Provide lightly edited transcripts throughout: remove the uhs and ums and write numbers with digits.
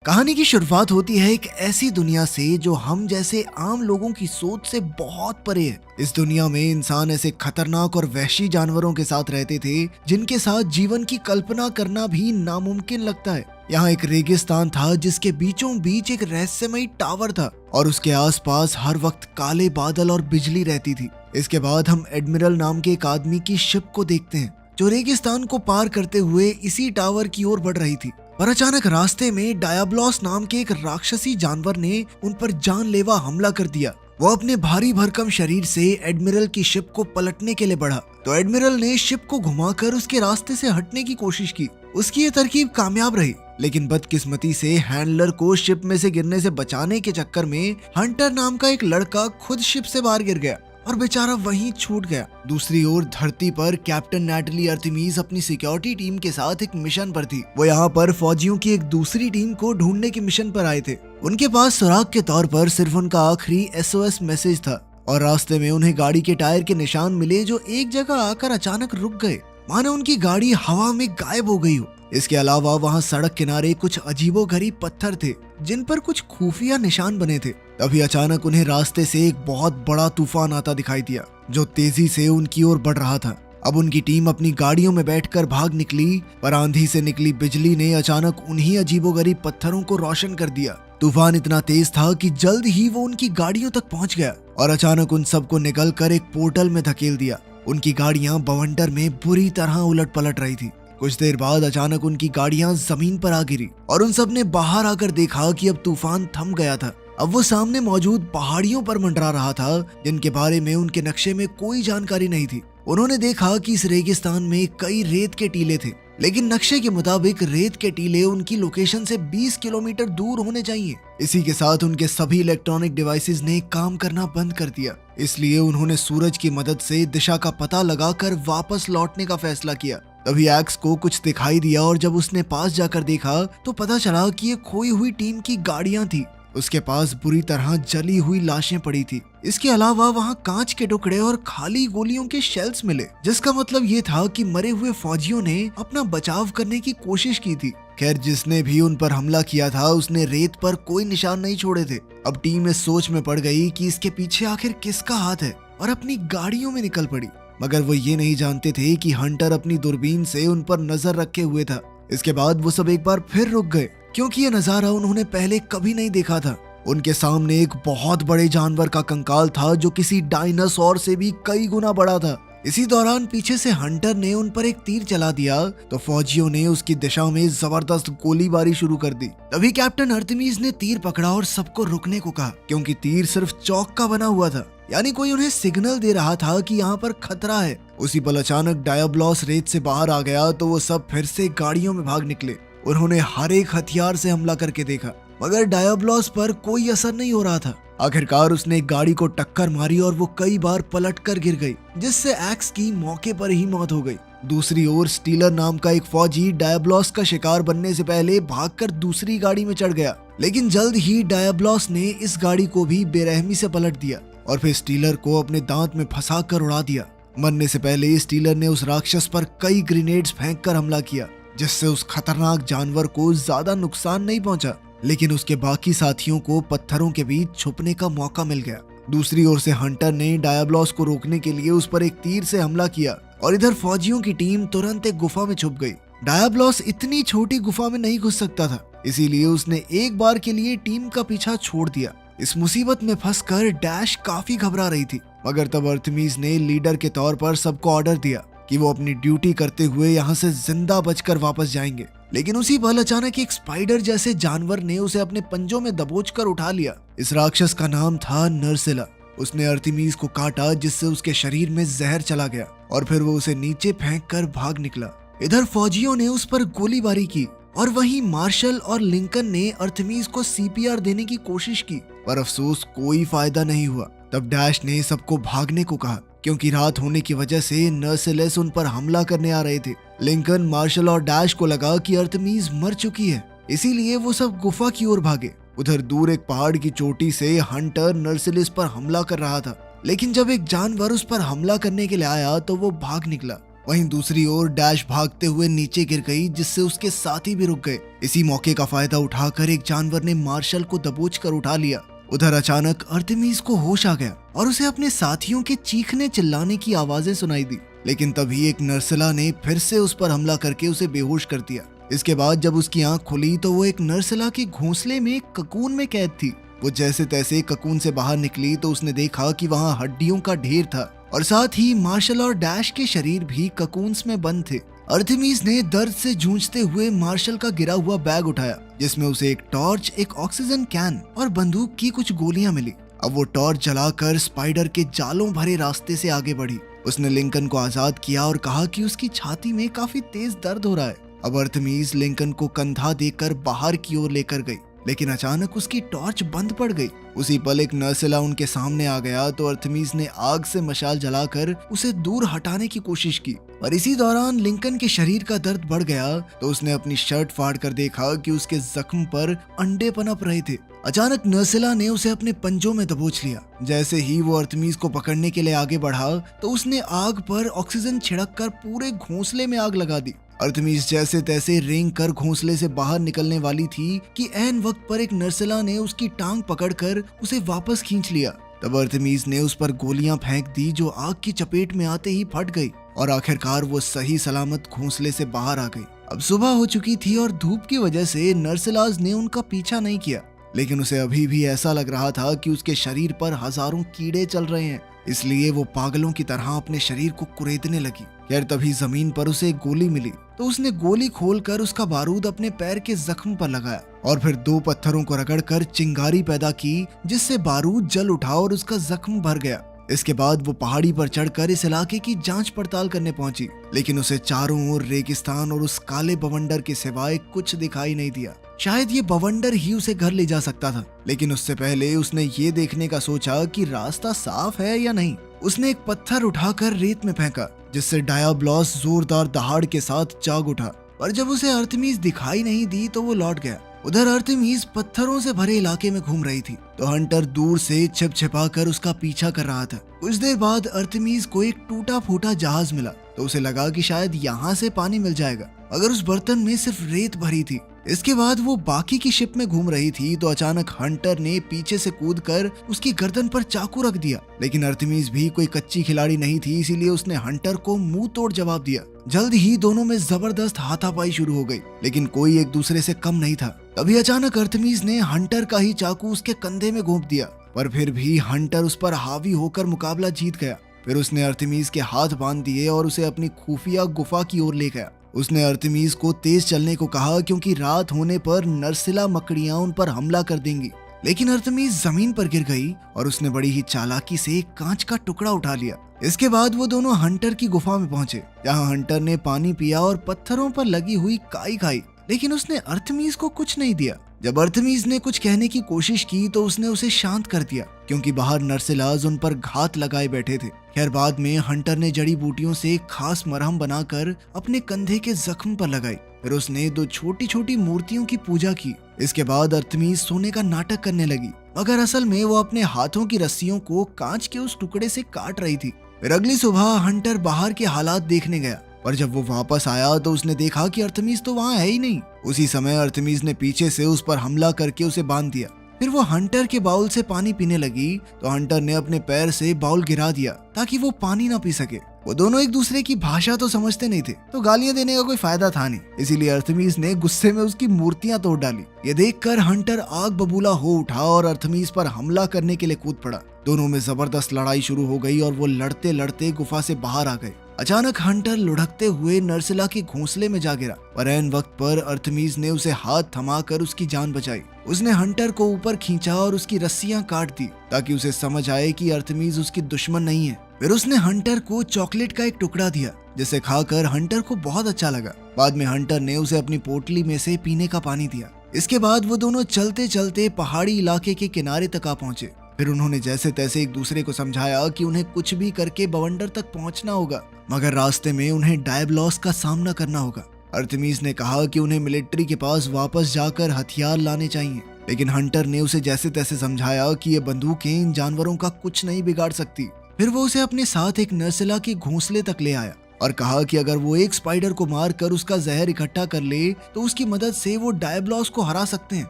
कहानी की शुरुआत होती है एक ऐसी दुनिया से जो हम जैसे आम लोगों की सोच से बहुत परे है। इस दुनिया में इंसान ऐसे खतरनाक और वहशी जानवरों के साथ रहते थे जिनके साथ जीवन की कल्पना करना भी नामुमकिन लगता है। यहाँ एक रेगिस्तान था जिसके बीचों बीच एक रहस्यमयी टावर था और उसके आसपास हर वक्त काले बादल और बिजली रहती थी। इसके बाद हम एडमिरल नाम के एक आदमी की शिप को देखते हैं जो रेगिस्तान को पार करते हुए इसी टावर की ओर बढ़ रही थी। पर अचानक रास्ते में डायाब्लॉस नाम के एक राक्षसी जानवर ने उन पर जानलेवा हमला कर दिया। वो अपने भारी भरकम शरीर से एडमिरल की शिप को पलटने के लिए बढ़ा तो एडमिरल ने शिप को घुमाकर उसके रास्ते से हटने की कोशिश की। उसकी ये तरकीब कामयाब रही, लेकिन बदकिस्मती से हैंडलर को शिप में से गिरने से बचाने के चक्कर में हंटर नाम का एक लड़का खुद शिप से बाहर गिर गया और बेचारा वहीं छूट गया। दूसरी ओर धरती पर कैप्टन नैटली आर्टेमिस अपनी सिक्योरिटी टीम के साथ एक मिशन पर थी। वो यहाँ पर फौजियों की एक दूसरी टीम को ढूंढने की मिशन पर आए थे। उनके पास सुराग के तौर पर सिर्फ उनका आखिरी SOS मैसेज था और रास्ते में उन्हें गाड़ी के टायर के निशान मिले जो एक जगह आकर अचानक रुक गए, मानो उनकी गाड़ी हवा में गायब हो गई हो। इसके अलावा वहाँ सड़क किनारे कुछ अजीबोगरीब पत्थर थे जिन पर कुछ खुफिया निशान बने थे। तभी अचानक उन्हें रास्ते से एक बहुत बड़ा तूफान आता दिखाई दिया जो तेजी से उनकी ओर बढ़ रहा था। अब उनकी टीम अपनी गाड़ियों में बैठकर भाग निकली, पर आंधी से निकली बिजली ने अचानक उन्हीं अजीबोगरीब पत्थरों को रोशन कर दिया। तूफान इतना तेज था कि जल्द ही वो उनकी गाड़ियों तक पहुंच गया और अचानक उन सबको निकल कर एक पोर्टल में धकेल दिया। उनकी गाड़ियां बवंडर में बुरी तरह उलट पलट रही थी। कुछ देर बाद अचानक उनकी गाड़ियां जमीन पर आ गिरी और उन सब ने बाहर आकर देखा कि अब तूफान थम गया था। अब वो सामने मौजूद पहाड़ियों पर मंडरा रहा था जिनके बारे में उनके नक्शे में कोई जानकारी नहीं थी। उन्होंने देखा कि इस रेगिस्तान में कई रेत के टीले थे, लेकिन नक्शे के मुताबिक रेत के टीले उनकी लोकेशन से 20 किलोमीटर दूर होने चाहिए। इसी के साथ उनके सभी इलेक्ट्रॉनिक डिवाइसेस ने काम करना बंद कर दिया। इसलिए उन्होंने सूरज की मदद से दिशा का पता लगाकर वापस लौटने का फैसला किया। तभी एक्स को कुछ दिखाई दिया और जब उसने पास जाकर देखा तो पता चला कि ये खोई हुई टीम की गाड़ियां थी। उसके पास बुरी तरह जली हुई लाशें पड़ी थी। इसके अलावा वहाँ कांच के टुकड़े और खाली गोलियों के शेल्स मिले, जिसका मतलब ये था कि मरे हुए फौजियों ने अपना बचाव करने की कोशिश की थी। खैर, जिसने भी उन पर हमला किया था उसने रेत पर कोई निशान नहीं छोड़े थे। अब टीम इस सोच में पड़ गई कि इसके पीछे आखिर किसका हाथ है और अपनी गाड़ियों में निकल पड़ी। मगर वो ये नहीं जानते थे कि हंटर अपनी दूरबीन से उन पर नजर रखे हुए था। इसके बाद वो सब एक बार फिर रुक गए क्योंकि ये नजारा उन्होंने पहले कभी नहीं देखा था। उनके सामने एक बहुत बड़े जानवर का कंकाल था जो किसी डायनासोर से भी कई गुना बड़ा था। इसी दौरान पीछे से हंटर ने उन पर एक तीर चला दिया तो फौजियों ने उसकी दिशा में जबरदस्त गोलीबारी शुरू कर दी। तभी कैप्टन आर्टेमिस ने तीर पकड़ा और सबको रुकने को कहा क्योंकि तीर सिर्फ चौक का बना हुआ था, यानी कोई उन्हें सिग्नल दे रहा था कि यहाँ पर खतरा है। उसी पल अचानक डायाब्लॉस रेत से बाहर आ गया तो वो सब फिर से गाड़ियों में भाग निकले। उन्होंने हर एक हथियार से हमला करके देखा, मगर डायाब्लॉस पर कोई असर नहीं हो रहा था। आखिरकार उसने एक गाड़ी को टक्कर मारी और वो कई बार पलट कर गिर गई, जिससे एक्स की मौके पर ही मौत हो गई। दूसरी ओर स्टीलर नाम का एक फौजी डायाब्लॉस का शिकार बनने से पहले भागकर दूसरी गाड़ी में चढ़ गया, लेकिन जल्द ही डायाब्लॉस ने इस गाड़ी को भी बेरहमी से पलट दिया और फिर स्टीलर को अपने दांत में फंसा कर उड़ा दिया। मरने से पहले स्टीलर ने उस राक्षस पर कई ग्रेनेड्स फेंक कर हमला किया, जिससे उस खतरनाक जानवर को ज्यादा नुकसान नहीं पहुंचा, लेकिन उसके बाकी साथियों को पत्थरों के बीच छुपने का मौका मिल गया। दूसरी ओर से हंटर ने डायाब्लॉस को रोकने के लिए उस पर एक तीर से हमला किया और इधर फौजियों की टीम तुरंत एक गुफा में छुप गई। डायाब्लॉस इतनी छोटी गुफा में नहीं घुस सकता था, इसीलिए उसने एक बार के लिए टीम का पीछा छोड़ दिया। इस मुसीबत में फंसकर डैश काफी घबरा रही थी, मगर तब आर्टेमिस ने लीडर के तौर पर सबको ऑर्डर दिया कि वो अपनी ड्यूटी करते हुए यहाँ से जिंदा बचकर वापस जाएंगे। लेकिन उसी पल अचानक एक स्पाइडर जैसे जानवर ने उसे अपने पंजों में दबोचकर उठा लिया। इस राक्षस का नाम था नर्सिला। उसने आर्टेमिस को काटा, जिससे उसके शरीर में जहर चला गया और फिर वो उसे नीचे फेंक कर भाग निकला। इधर फौजियों ने उस पर गोलीबारी की और वहीं मार्शल और लिंकन ने आर्टेमिस को CPR देने की कोशिश की, पर अफसोस कोई फायदा नहीं हुआ। तब डैश ने सबको भागने को कहा क्योंकि रात होने की वजह से नर्सिलस उन पर हमला करने आ रहे थे। लिंकन, मार्शल और डैश को लगा कि आर्टेमिस मर चुकी है, इसीलिए वो सब गुफा की ओर भागे। उधर दूर एक पहाड़ की चोटी से हंटर नर्सिलस पर हमला कर रहा था, लेकिन जब एक जानवर उस पर हमला करने के लिए आया तो वो भाग निकला। वहीं दूसरी ओर डैश भागते हुए नीचे गिर गई, जिससे उसके साथी भी रुक गए। इसी मौके का फायदा उठाकर एक जानवर ने मार्शल को दबोच कर उठा लिया। उधर अचानक अर्थमीस को होश आ गया और उसे अपने साथियों के चीखने चिल्लाने की आवाजें सुनाई दी। लेकिन तभी एक नर्सला ने फिर से उस पर हमला करके उसे बेहोश कर दिया। इसके बाद जब उसकी आंख खुली तो वो एक नर्सला के घोंसले में एक ककून में कैद थी। वो जैसे तैसे ककून से बाहर निकली तो उसने देखा कि वहाँ हड्डियों का ढेर था और साथ ही मार्शल और डैश के शरीर भी ककून्स में बंद थे। अर्थमीस ने दर्द से जूझते हुए मार्शल का गिरा हुआ बैग उठाया, जिसमें उसे एक टॉर्च, एक ऑक्सीजन कैन और बंदूक की कुछ गोलियां मिली। अब वो टॉर्च जलाकर स्पाइडर के जालों भरे रास्ते से आगे बढ़ी। उसने लिंकन को आजाद किया और कहा कि उसकी छाती में काफी तेज दर्द हो रहा है। अब अर्थमीस लिंकन को कंधा देकर बाहर की ओर लेकर गई, लेकिन अचानक उसकी टॉर्च बंद पड़ गई। उसी पल एक नर्सला उनके सामने आ गया तो अर्थमीस ने आग से मशाल जलाकर उसे दूर हटाने की कोशिश की। और इसी दौरान लिंकन के शरीर का दर्द बढ़ गया तो उसने अपनी शर्ट फाड़ कर देखा कि उसके जख्म पर अंडे पनप रहे थे। अचानक नर्सला ने उसे अपने पंजों में दबोच लिया। जैसे ही वो अर्थमीस को पकड़ने के लिए आगे बढ़ा तो उसने आग पर ऑक्सीजन छिड़क कर पूरे घोंसले में आग लगा दी। अर्थमीस जैसे तैसे रेंग कर घोंसले से बाहर निकलने वाली थी कि ऐन वक्त पर एक नर्सला ने उसकी टांग पकड़कर उसे वापस खींच लिया। तब अर्थमीस ने उस पर गोलियां फेंक दी जो आग की चपेट में आते ही फट गई और आखिरकार वो सही सलामत घोंसले से बाहर आ गई। अब सुबह हो चुकी थी और धूप की वजह से नर्सलाज ने उनका पीछा नहीं किया, लेकिन उसे अभी भी ऐसा लग रहा था कि उसके शरीर पर हजारों कीड़े चल रहे हैं, इसलिए वो पागलों की तरह अपने शरीर को कुरेदने लगी। खैर तभी जमीन पर उसे एक गोली मिली तो उसने गोली खोलकर उसका बारूद अपने पैर के जख्म पर लगाया और फिर 2 पत्थरों को रगड़कर चिंगारी पैदा की, जिससे बारूद जल उठा और उसका जख्म भर गया। इसके बाद वो पहाड़ी पर चढ़कर इस इलाके की जांच पड़ताल करने पहुंची, लेकिन उसे चारों ओर रेगिस्तान और उस काले बवंडर के सिवाय कुछ दिखाई नहीं दिया। शायद ये बवंडर ही उसे घर ले जा सकता था, लेकिन उससे पहले उसने ये देखने का सोचा कि रास्ता साफ है या नहीं। उसने एक पत्थर उठाकर रेत में फेंका, जिससे डायाब्लॉस जोरदार दहाड़ के साथ जाग उठा, और जब उसे अर्थमीस दिखाई नहीं दी तो वो लौट गया। उधर अर्थमीस पत्थरों से भरे इलाके में घूम रही थी तो हंटर दूर से छिप छिपा कर उसका पीछा कर रहा था। कुछ देर बाद अर्थमीस को एक टूटा फूटा जहाज मिला तो उसे लगा कि शायद यहाँ से पानी मिल जाएगा, मगर उस बर्तन में सिर्फ रेत भरी थी। इसके बाद वो बाकी की शिप में घूम रही थी तो अचानक हंटर ने पीछे से कूदकर उसकी गर्दन पर चाकू रख दिया, लेकिन अर्थमीस भी कोई कच्ची खिलाड़ी नहीं थी, इसीलिए उसने हंटर को मुंह तोड़ जवाब दिया। जल्द ही दोनों में जबरदस्त हाथापाई शुरू हो गई, लेकिन कोई एक दूसरे से कम नहीं था। तभी अचानक अर्थमीस ने हंटर का ही चाकू उसके कंधे में घोंप दिया, पर फिर भी हंटर उस पर हावी होकर मुकाबला जीत गया। फिर उसने अर्थमीस के हाथ बांध दिए और उसे अपनी खुफिया गुफा की ओर ले गया। उसने अर्थमीस को तेज चलने को कहा क्योंकि रात होने पर नर्सिला मकड़ियां उन पर हमला कर देंगी, लेकिन अर्थमीस जमीन पर गिर गई और उसने बड़ी ही चालाकी से एक कांच का टुकड़ा उठा लिया। इसके बाद वो दोनों हंटर की गुफा में पहुंचे, जहां हंटर ने पानी पिया और पत्थरों पर लगी हुई काई खाई, लेकिन उसने अर्थमीस को कुछ नहीं दिया। जब अर्थमीस ने कुछ कहने की कोशिश की तो उसने उसे शांत कर दिया, क्योंकि बाहर नर्सिलाज उन पर घात लगाए बैठे थे। खैर बाद में हंटर ने जड़ी बूटियों से एक खास मरहम बनाकर अपने कंधे के जख्म पर लगाई। फिर उसने 2 छोटी छोटी मूर्तियों की पूजा की। इसके बाद अर्थमीस सोने का नाटक करने लगी, मगर असल में वो अपने हाथों की रस्सियों को कांच के उस टुकड़े से काट रही थी। फिर अगली सुबह हंटर बाहर के हालात देखने गया, पर जब वो वापस आया तो उसने देखा कि अर्थमीस तो वहाँ है ही नहीं। उसी समय अर्थमीस ने पीछे से उस पर हमला करके उसे बांध दिया। फिर वो हंटर के बाउल से पानी पीने लगी तो हंटर ने अपने पैर से बाउल गिरा दिया ताकि वो पानी ना पी सके। वो दोनों एक दूसरे की भाषा तो समझते नहीं थे, तो गालियां देने का कोई फायदा था नहीं, इसीलिए अर्थमीस ने गुस्से में उसकी मूर्तियां तोड़ डाली। ये देखकर हंटर आग बबूला हो उठा और अर्थमीस पर हमला करने के लिए कूद पड़ा। दोनों में जबरदस्त लड़ाई शुरू हो गई और वो लड़ते लड़ते गुफा से बाहर आ गए। अचानक हंटर लुढ़कते हुए नर्सिला के घोंसले में जा गिरा, पर ऐन वक्त पर अर्थमीस ने उसे हाथ थमाकर उसकी जान बचाई। उसने हंटर को ऊपर खींचा और उसकी रस्सियां काट दी ताकि उसे समझ आए कि अर्थमीस उसकी दुश्मन नहीं है। फिर उसने हंटर को चॉकलेट का एक टुकड़ा दिया, जिसे खाकर हंटर को बहुत अच्छा लगा। बाद में हंटर ने उसे अपनी पोटली में से पीने का पानी दिया। इसके बाद वो दोनों चलते चलते पहाड़ी इलाके के किनारे तक आ पहुंचे। फिर उन्होंने जैसे तैसे एक दूसरे को समझाया कि उन्हें कुछ भी करके बवंडर तक पहुंचना होगा, मगर रास्ते में उन्हें डायब्लॉस का सामना करना होगा। अर्थमीस ने कहा कि उन्हें मिलिट्री के पास वापस जाकर हथियार लाने चाहिए, लेकिन हंटर ने उसे जैसे तैसे समझाया कि ये बंदूकें इन जानवरों का कुछ नहीं बिगाड़ सकती। फिर वो उसे अपने साथ एक नर्सिला के घोंसले तक ले आया और कहा कि अगर वो एक स्पाइडर को मारकर उसका जहर इकट्ठा कर ले तो उसकी मदद से वो डायब्लॉस को हरा सकते हैं।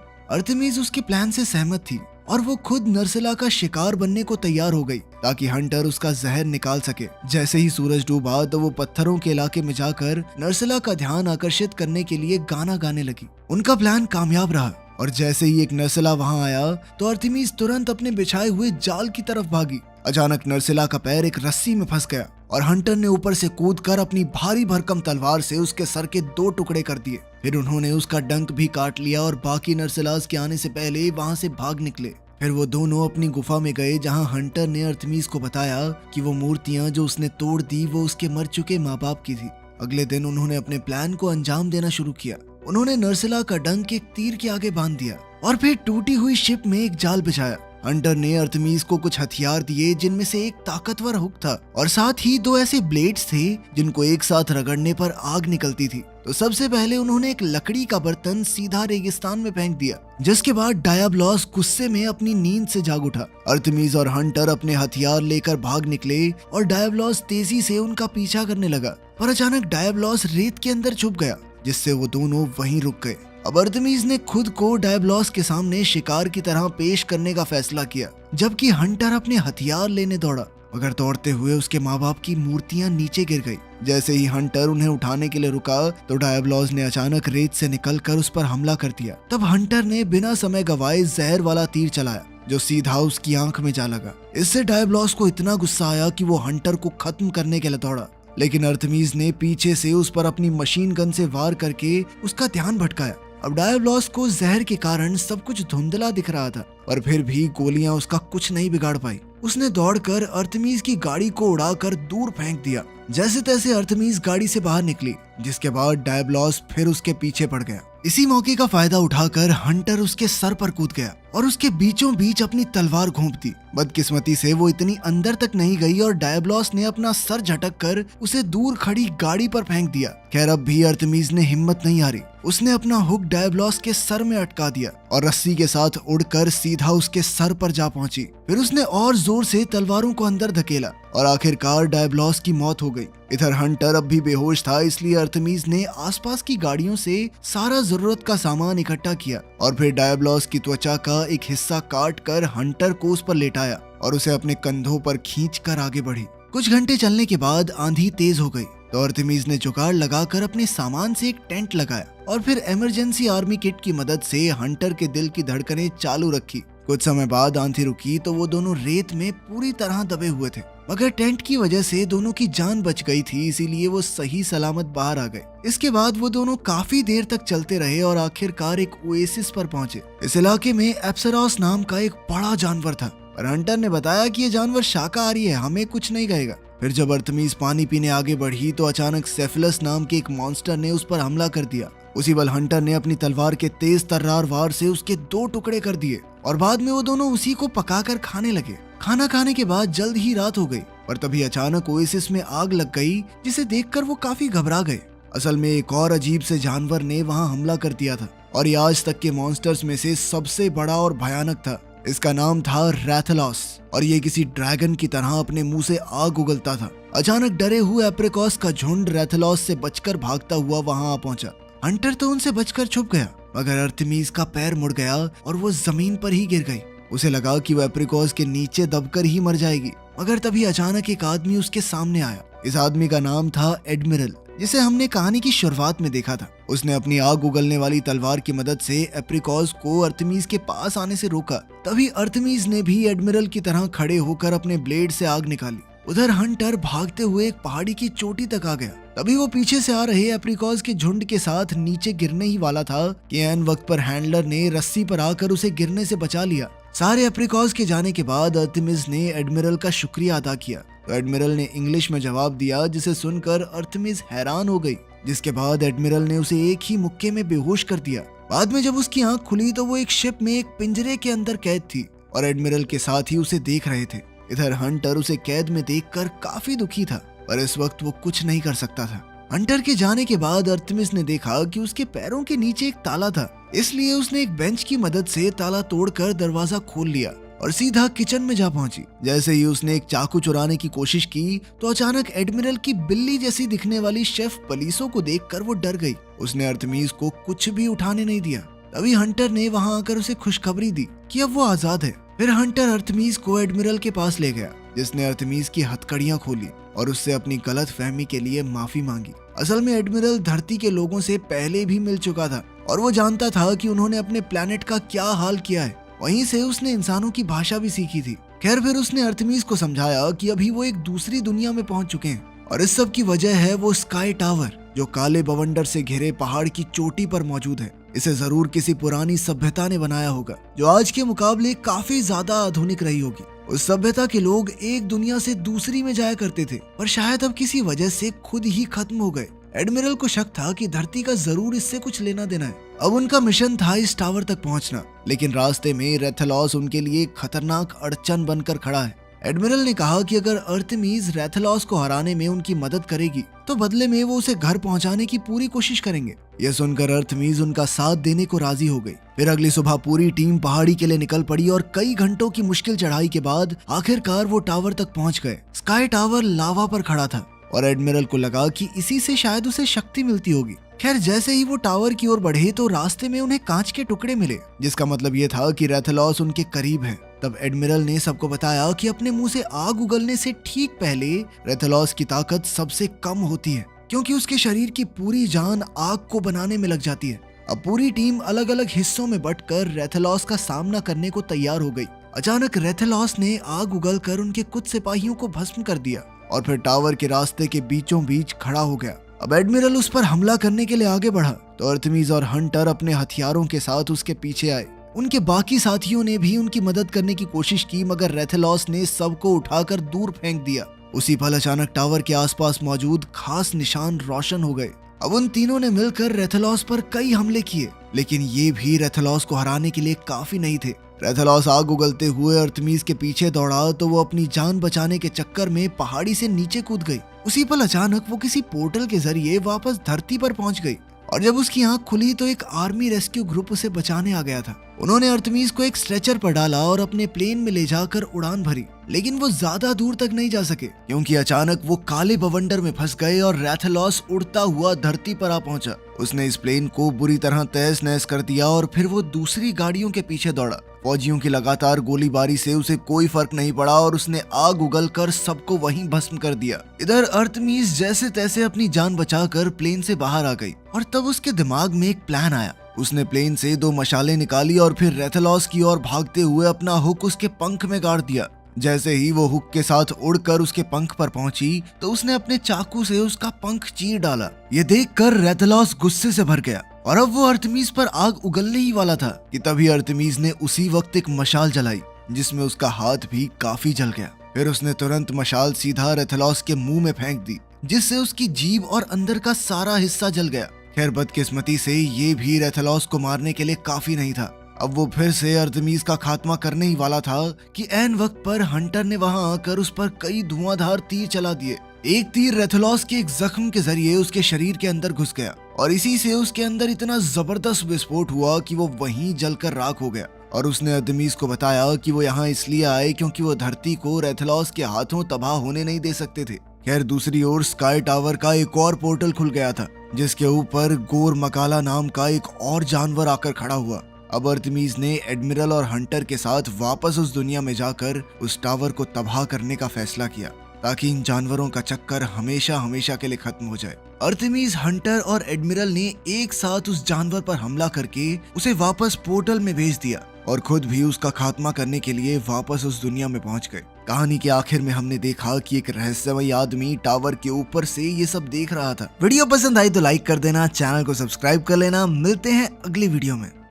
अर्थमिस उसके प्लान से सहमत थी और वो खुद नर्सिला का शिकार बनने को तैयार हो गई ताकि हंटर उसका जहर निकाल सके। जैसे ही सूरज डूबा तो वो पत्थरों के इलाके में जाकर नर्सिला का ध्यान आकर्षित करने के लिए गाना गाने लगी। उनका प्लान कामयाब रहा और जैसे ही एक नर्सिला वहां आया तो अर्थमिस तुरंत अपने बिछाए हुए जाल की तरफ भागी। अचानक नर्सिला का पैर एक रस्सी में फंस गया और हंटर ने ऊपर से कूदकर अपनी भारी भरकम तलवार से उसके सर के 2 टुकड़े कर दिए। फिर उन्होंने उसका डंक भी काट लिया और बाकी नर्सिलास के आने से पहले वहां से भाग निकले। फिर वो दोनों अपनी गुफा में गए जहां हंटर ने अर्थमिस को बताया कि वो मूर्तियां जो उसने तोड़ दी वो उसके मर चुके माँ बाप की थी। अगले दिन उन्होंने अपने प्लान को अंजाम देना शुरू किया। उन्होंने नर्सिला का डंक एक तीर के आगे बांध दिया और फिर टूटी हुई शिप में एक जाल बिछाया। हंटर ने अर्थमिस को कुछ हथियार दिए जिनमें से एक ताकतवर हुक था और साथ ही 2 ऐसे ब्लेड्स थे जिनको एक साथ रगड़ने पर आग निकलती थी। तो सबसे पहले उन्होंने एक लकड़ी का बर्तन सीधा रेगिस्तान में फेंक दिया, जिसके बाद डायब्लॉस गुस्से में अपनी नींद से जाग उठा। अर्थमिस और हंटर अपने हथियार लेकर भाग निकले और डायब्लॉस तेजी से उनका पीछा करने लगा, पर अचानक डायब्लॉस रेत के अंदर छुप गया जिससे वो दोनों वहीं रुक गए। अब अर्थमिस ने खुद को डायब्लॉस के सामने शिकार की तरह पेश करने का फैसला किया, जबकि हंटर अपने हथियार लेने दौड़ा, मगर दौड़ते हुए उसके माँ बाप की मूर्तियां नीचे गिर गई। जैसे ही हंटर उन्हें उठाने के लिए रुका तो डायब्लॉस ने अचानक रेत से निकलकर उस पर हमला कर दिया। तब हंटर ने बिना समय गवाए जहर वाला तीर चलाया जो सीधा उसकी आंख में जा लगा। इससे डायब्लॉस को इतना गुस्सा आया कि वो हंटर को खत्म करने के लिए दौड़ा, लेकिन अर्थमिस ने पीछे से उस पर अपनी मशीन गन से वार करके उसका ध्यान भटकाया। अब डायब्लॉस को जहर के कारण सब कुछ धुंधला दिख रहा था, पर फिर भी गोलियां उसका कुछ नहीं बिगाड़ पाई। उसने दौड़कर अर्थमिस की गाड़ी को उड़ाकर दूर फेंक दिया। जैसे तैसे अर्थमिस गाड़ी से बाहर निकली, जिसके बाद डायब्लॉस फिर उसके पीछे पड़ गया। इसी मौके का फायदा उठाकर हंटर उसके सर पर कूद गया और उसके बीचों बीच अपनी तलवार घोंप दी। बदकिस्मती से वो इतनी अंदर तक नहीं गई और डायब्लॉस ने अपना सर झटक कर उसे दूर खड़ी गाड़ी पर फेंक दिया। खैर अब भी अर्थमिस ने हिम्मत नहीं हारी। उसने अपना हुक डायब्लॉस के सर में अटका दिया और रस्सी के साथ उड़कर सीधा उसके सर पर जा पहुंची। फिर उसने और जोर से तलवारों को अंदर धकेला और आखिरकार डायब्लॉस की मौत हो गई। इधर हंटर अब भी बेहोश था, इसलिए अर्थमिस ने आसपास की गाड़ियों से सारा जरूरत का सामान इकट्ठा किया और फिर डायब्लॉस की त्वचा का एक हिस्सा काट कर हंटर को उस पर लेटाया और उसे अपने कंधों पर खींचकर आगे बढ़ी। कुछ घंटे चलने के बाद आंधी तेज हो गई तो अर्थमिस ने जुगाड़ लगाकर अपने सामान से एक टेंट लगाया और फिर इमरजेंसी आर्मी किट की मदद से हंटर के दिल की धड़कनें चालू रखी। कुछ समय बाद आंधी रुकी तो वो दोनों रेत में पूरी तरह दबे हुए थे, मगर टेंट की वजह से दोनों की जान बच गई थी, इसीलिए वो सही सलामत बाहर आ गए। इसके बाद वो दोनों काफी देर तक चलते रहे और आखिरकार एक ओएसिस पर पहुंचे। इस इलाके में एप्सरॉस नाम का एक बड़ा जानवर था और हंटर ने बताया कि ये जानवर शाकाहारी है, हमें कुछ नहीं कहेगा। फिर जब अर्थमिस पानी पीने आगे बढ़ी तो अचानक सेफलस नाम के एक मॉन्स्टर ने उस पर हमला कर दिया। उसी पल हंटर ने अपनी तलवार के तेज तर्रार वार से उसके 2 टुकड़े कर दिए और बाद में वो दोनों उसी को पकाकर खाने लगे। खाना खाने के बाद जल्द ही रात हो गई, पर तभी अचानक ओएसिस में आग लग गई, जिसे देखकर वो काफी घबरा गए। असल में एक और अजीब से जानवर ने वहां हमला कर दिया था और ये आज तक के मॉन्स्टर्स में से सबसे बड़ा और भयानक था। इसका नाम था रैथलॉस और ये किसी ड्रैगन की तरह अपने मुंह से आग उगलता था। अचानक डरे हुए एप्रिकॉस का झुंड रैथलॉस से बचकर भागता हुआ वहां आ पहुंचा। हंटर तो उनसे बचकर छुप गया, मगर अर्थमिस का पैर मुड़ गया और वो जमीन पर ही गिर गई। उसे लगा कि वो एप्रिकॉस के नीचे दबकर ही मर जाएगी, मगर तभी अचानक एक आदमी उसके सामने आया। इस आदमी का नाम था एडमिरल, जिसे हमने कहानी की शुरुआत में देखा था। उसने अपनी आग उगलने वाली तलवार की मदद से एप्रिकॉस को अर्थमिस के पास आने से रोका। तभी अर्थमिस ने भी एडमिरल की तरह खड़े होकर अपने ब्लेड से आग निकाली। उधर हंटर भागते हुए एक पहाड़ी की चोटी तक आ गया। तभी वो पीछे से आ रहे एप्रिकॉस के झुंड के साथ नीचे गिरने ही वाला था कि ऐन वक्त पर हैंडलर ने रस्सी पर आकर उसे गिरने से बचा लिया। सारे एप्रिकॉस के जाने के बाद अर्थमिस ने एडमिरल का शुक्रिया अदा किया तो एडमिरल ने इंग्लिश में जवाब दिया, जिसे सुनकर अर्थमिस हैरान हो गई। जिसके बाद एडमिरल ने उसे एक ही मुक्के में बेहोश कर दिया। बाद में जब उसकी आंख खुली तो वो एक शिप में एक पिंजरे के अंदर कैद थी और एडमिरल के साथ ही उसे देख रहे थे। इधर हंटर उसे कैद में देखकर काफी दुखी था, पर इस वक्त वो कुछ नहीं कर सकता था। हंटर के जाने के बाद अर्थमिस ने देखा कि उसके पैरों के नीचे एक ताला था, इसलिए उसने एक बेंच की मदद से ताला तोड़कर दरवाजा खोल लिया और सीधा किचन में जा पहुंची। जैसे ही उसने एक चाकू चुराने की कोशिश की तो अचानक एडमिरल की बिल्ली जैसी दिखने वाली शेफ पलीसो को देखकर वो डर गई। उसने अर्थमीज को कुछ भी उठाने नहीं दिया। तभी हंटर ने वहां आकर उसे खुशखबरी दी कि अब वो आजाद है। फिर हंटर अर्थमीज को एडमिरल के पास ले गया, जिसने अर्थमीज की हथकड़ियां खोली और उससे अपनी गलत फहमी के लिए माफी मांगी। असल में एडमिरल धरती के लोगों से पहले भी मिल चुका था और वो जानता था कि उन्होंने अपने प्लेनेट का क्या हाल किया है। वहीं से उसने इंसानों की भाषा भी सीखी थी। खैर, फिर उसने अर्थमीज को समझाया कि अभी वो एक दूसरी दुनिया में पहुंच चुके हैं और इस सब की वजह है वो स्काई टावर, जो काले बवंडर से घिरे पहाड़ की चोटी पर मौजूद है। इसे जरूर किसी पुरानी सभ्यता ने बनाया होगा, जो आज के मुकाबले काफी ज्यादा आधुनिक रही होगी। उस सभ्यता के लोग एक दुनिया से दूसरी में जाया करते थे, पर शायद अब किसी वजह से खुद ही खत्म हो गए। एडमिरल को शक था कि धरती का जरूर इससे कुछ लेना देना है। अब उनका मिशन था इस टावर तक पहुंचना, लेकिन रास्ते में रेथेलॉस उनके लिए खतरनाक अड़चन बनकर खड़ा है। एडमिरल ने कहा कि अगर अर्थमीज रेथेलॉस को हराने में उनकी मदद करेगी तो बदले में वो उसे घर पहुंचाने की पूरी कोशिश करेंगे। यह सुनकर अर्थमीज उनका साथ देने को राजी हो गई। फिर अगली सुबह पूरी टीम पहाड़ी के लिए निकल पड़ी और कई घंटों की मुश्किल चढ़ाई के बाद आखिरकार वो टावर तक पहुंच गए। स्काई टावर लावा पर खड़ा था और एडमिरल को लगा कि इसी से शायद उसे शक्ति मिलती होगी। खैर, जैसे ही वो टावर की ओर बढ़े तो रास्ते में उन्हें कांच के टुकड़े मिले, जिसका मतलब ये था कि रेथेलॉस उनके करीब है। तब एडमिरल ने सबको बताया कि अपने मुंह से आग उगलने से ठीक पहले रेथेलॉस की ताकत सबसे कम होती है, क्योंकि उसके शरीर की पूरी जान आग को बनाने में लग जाती है। अब पूरी टीम अलग अलग हिस्सों में बंटकर रेथेलॉस का सामना करने को तैयार हो गई। अचानक रेथेलॉस ने आग उगलकर उनके कुछ सिपाहियों को भस्म कर दिया और फिर टावर के रास्ते के बीचों बीच खड़ा हो गया। अब एडमिरल उस पर हमला करने के लिए आगे बढ़ा तो अर्थमीज और हंटर अपने हथियारों के साथ उसके पीछे आए। उनके बाकी साथियों ने भी उनकी मदद करने की कोशिश की, मगर रेथेलॉस ने सबको उठाकर दूर फेंक दिया। उसी पल अचानक टावर के आसपास मौजूद खास निशान रोशन हो गए। अब उन तीनों ने मिलकर रेथेलॉस पर कई हमले किए, लेकिन ये भी रेथेलॉस को हराने के लिए काफी नहीं थे। रेथेलॉस आग उगलते हुए अर्थमीज के पीछे दौड़ा तो वो अपनी जान बचाने के चक्कर में पहाड़ी से नीचे कूद गई। उसी पल अचानक वो किसी पोर्टल के जरिए वापस धरती पर पहुंच गई और जब उसकी आंख खुली तो एक आर्मी रेस्क्यू ग्रुप उसे बचाने आ गया था। उन्होंने अर्थमीज को एक स्ट्रेचर पर डाला और अपने प्लेन में ले जाकर उड़ान भरी, लेकिन वो ज्यादा दूर तक नहीं जा सके क्योंकि अचानक वो काले बवंडर में फंस गए और रेथेलॉस उड़ता हुआ धरती पर आ पहुंचा। उसने इस प्लेन को बुरी तरह तहस नहस कर दिया और फिर वो दूसरी गाड़ियों के पीछे दौड़ा। फौजियों की लगातार गोलीबारी से उसे कोई फर्क नहीं पड़ा और उसने आग उगलकर सबको वहीं भस्म कर दिया। इधर अर्थमीज जैसे तैसे अपनी जान बचाकर प्लेन से बाहर आ गई और तब उसके दिमाग में एक प्लान आया। उसने प्लेन से 2 मशालें निकाली और फिर रेथेलॉस की ओर भागते हुए अपना हुक उसके पंख में गाड़ दिया। जैसे ही वो हुक के साथ उड़कर उसके पंख पर पहुंची तो उसने अपने चाकू से उसका पंख चीर डाला। ये देखकर रेथेलॉस गुस्से से भर गया और अब वो अर्थमीज पर आग उगलने ही वाला था कि तभी अर्थमीज ने उसी वक्त एक मशाल जलाई, जिसमें उसका हाथ भी काफी जल गया। फिर उसने तुरंत मशाल सीधा रेथेलॉस के मुंह में फेंक दी, जिससे उसकी जीभ और अंदर का सारा हिस्सा जल गया। खैर, बदकिस्मती से ये भी रेथेलॉस को मारने के लिए काफी नहीं था। अब वो फिर से अर्थमीज का खात्मा करने ही वाला था कि ऐन वक्त पर हंटर ने वहां आकर उस पर कई धुआंधार तीर चला दिए। एक तीर रेथेलॉस के एक जख्म के जरिए उसके शरीर के अंदर घुस गया और इसी से उसके अंदर इतना जबरदस्त विस्फोट हुआ कि वो वहीं जलकर राख हो गया। और उसने अर्थमीज को बताया कि वो यहाँ इसलिए आए क्योंकि वो धरती को रेथेलॉस के हाथों तबाह होने नहीं दे सकते थे। खैर, दूसरी ओर स्काई टावर का एक और पोर्टल खुल गया था, जिसके ऊपर गोर मकाला नाम का एक और जानवर आकर खड़ा हुआ। अब अर्थमीज ने एडमिरल और हंटर के साथ वापस उस दुनिया में जाकर उस टावर को तबाह करने का फैसला किया, ताकि इन जानवरों का चक्कर हमेशा हमेशा के लिए खत्म हो जाए। अर्थमीज, हंटर और एडमिरल ने एक साथ उस जानवर पर हमला करके उसे वापस पोर्टल में भेज दिया और खुद भी उसका खात्मा करने के लिए वापस उस दुनिया में पहुंच गए। कहानी के आखिर में हमने देखा कि एक रहस्यमयी आदमी टावर के ऊपर से ये सब देख रहा था। वीडियो पसंद आई तो लाइक कर देना, चैनल को सब्सक्राइब कर लेना। मिलते हैं अगली वीडियो में।